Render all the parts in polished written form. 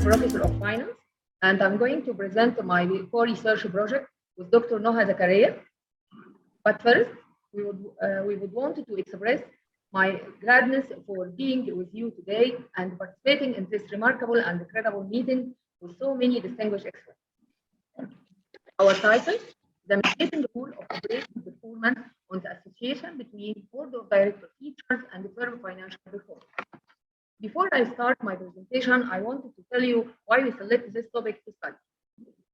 Professor of Finance, and I'm going to present my co-research project with Dr. Noha Zakaria. But first, we would want to express my gladness for being with you today and participating in this remarkable and credible meeting with so many distinguished experts. Our title, the mediating role of operating performance on the association between board of director features and the firm financial performance. Before I start my presentation, I wanted to tell you why we select this topic to study.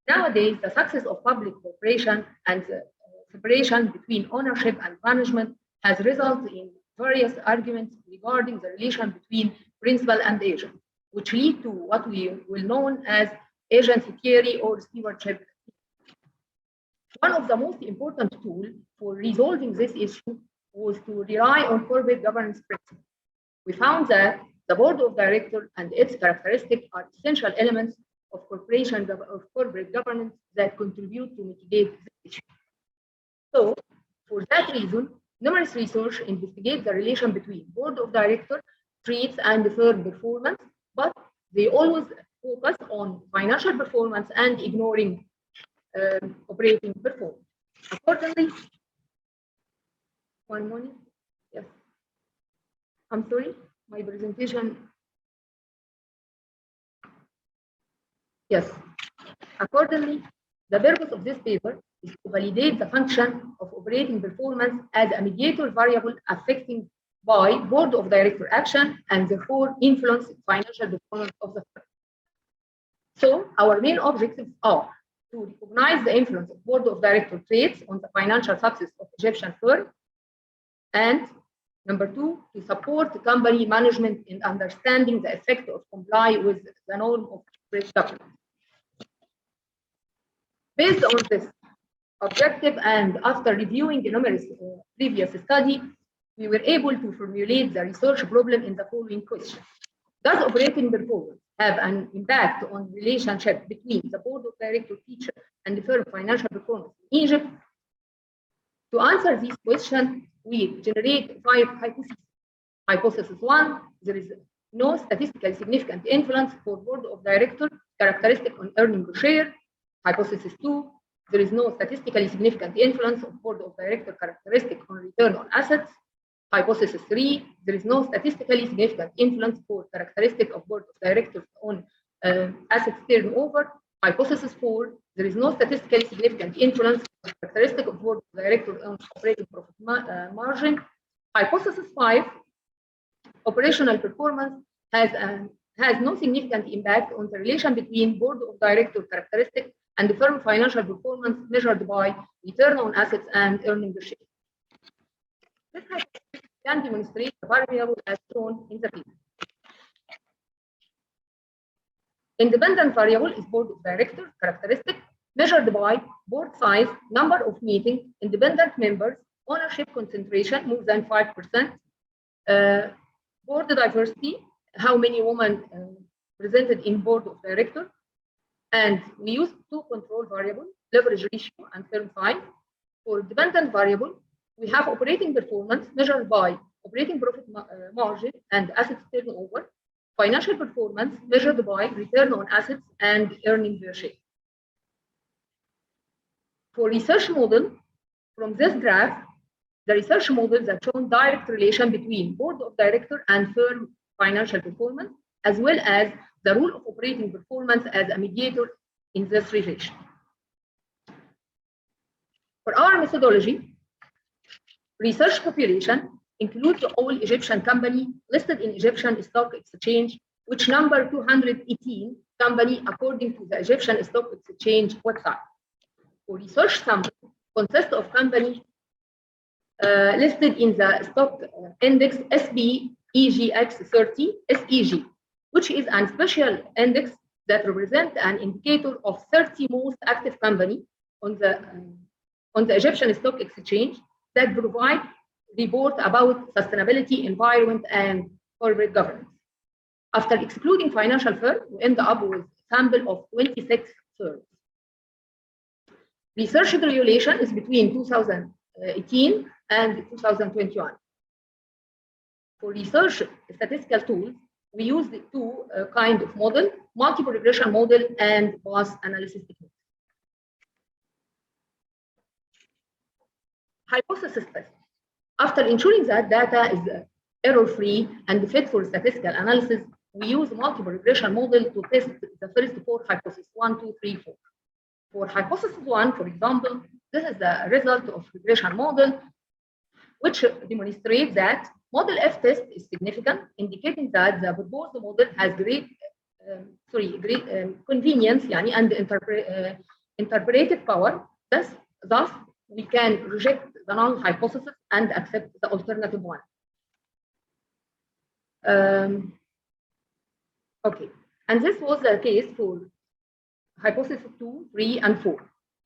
Nowadays, the success of public cooperation and the separation between ownership and management has resulted in various arguments regarding the relation between principal and agent, which lead to what we will know as agency theory or stewardship. One of the most important tools for resolving this issue was to rely on corporate governance principles. We found that the board of directors and its characteristics are essential elements of corporate governance that contribute to mitigate this issue. So, for that reason, numerous research investigates the relation between board of directors, traits, and firm performance, but they always focus on financial performance and ignoring operating performance. Accordingly, one moment. Yes. I'm sorry, my presentation. Yes. Accordingly, the purpose of this paper is to validate the function of operating performance as a mediator variable affecting by board of director action and therefore influence financial performance of the firm. So our main objectives are to recognize the influence of board of director traits on the financial success of Egyptian firm, and number two, to support the company management in understanding the effect of comply with the norm of corporate governance. Based on this objective and after reviewing numerous previous studies, we were able to formulate the research problem in the following question. Does operating performance have an impact on the relationship between the board of director feature and the firm financial performance in Egypt? To answer these questions, we generate 5 hypotheses. Hypothesis 1, there is no statistically significant influence for board of director characteristic on earnings per share. Hypothesis 2, there is no statistically significant influence of board of director characteristic on return on assets. Hypothesis 3, there is no statistically significant influence for characteristic of board of directors on assets turnover. Hypothesis 4, there is no statistically significant influence for characteristic of board of directors on operating profit margin. Hypothesis 5, operational performance has no significant impact on the relation between board of director characteristics and the firm financial performance measured by return on assets and earnings per share. This hypothesis can demonstrate the variable as shown in the figure. Independent variable is board of directors characteristic measured by board size, number of meetings, independent members, ownership concentration more than 5%, board diversity, how many women presented in board of directors, and we use 2 control variables, leverage ratio and firm size. For dependent variable, we have operating performance measured by operating profit margin and assets turnover, financial performance measured by return on assets and earnings per share. For research model, from this graph, the research models have shown direct relation between board of director and firm financial performance, as well as the role of operating performance as a mediator in this relation. For our methodology, research population includes all Egyptian companies listed in Egyptian Stock Exchange, which number 218 company according to the Egyptian Stock Exchange website. For research sample consists of companies listed in the stock index SBEGX 30 SEG, which is a special index that represents an indicator of 30 most active companies on the Egyptian Stock Exchange that provide report about sustainability, environment, and corporate governance. After excluding financial firms, we end up with a sample of 26 firms. Research regulation is between 2018 and 2021. For research statistical tools, we use the 2 kind of model, multiple regression model and path analysis techniques. Hypothesis test. After ensuring that data is error-free and fit for statistical analysis, we use multiple regression model to test the first 4 hypotheses, 1, 2, 3, 4. For hypothesis 1, for example, this is the result of regression model, which demonstrates that model F test is significant, indicating that the proposed model has great convenience and interpretive power. Thus, we can reject the null hypothesis and accept the alternative one. Okay, and this was the case for hypothesis 2, 3, and 4.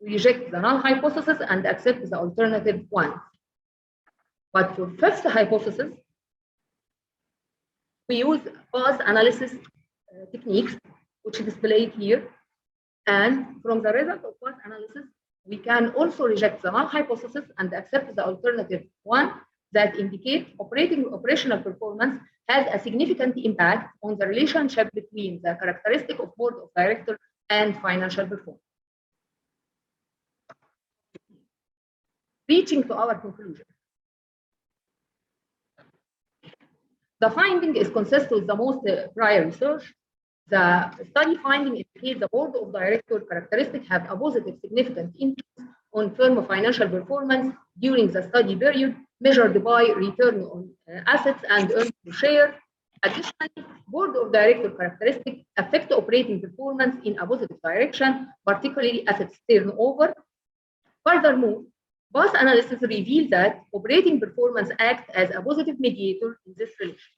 We reject the null hypothesis and accept the alternative one. But for first hypothesis, we use path analysis techniques, which is displayed here. And from the result of path analysis, we can also reject the null hypothesis and accept the alternative one that indicate operational performance has a significant impact on the relationship between the characteristic of board of directors and financial performance. Reaching to our conclusion. The finding is consistent with the most prior research. The study finding indicates the board of directors characteristics have a positive significant influence on firm financial performance during the study period, measured by return on assets and earnings per share. Additionally, board of directors characteristics affect operating performance in a positive direction, particularly assets turnover. Furthermore, path analysis reveals that operating performance acts as a positive mediator in this relation.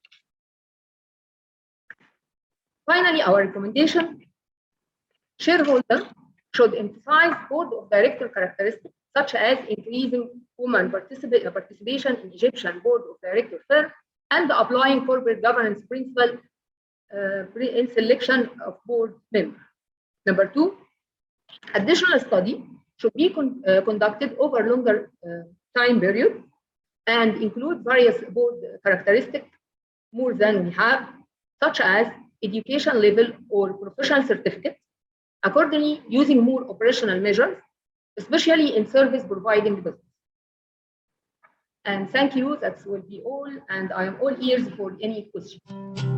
Finally, our recommendation: shareholders should emphasize board of director characteristics such as increasing women participation in Egyptian board of director firms and applying corporate governance principle in selection of board members. Number 2, additional study should be conducted over longer time period and include various board characteristics more than we have, such as education level or professional certificates, accordingly using more operational measures, especially in service providing business. And thank you, that will be all, and I am all ears for any questions.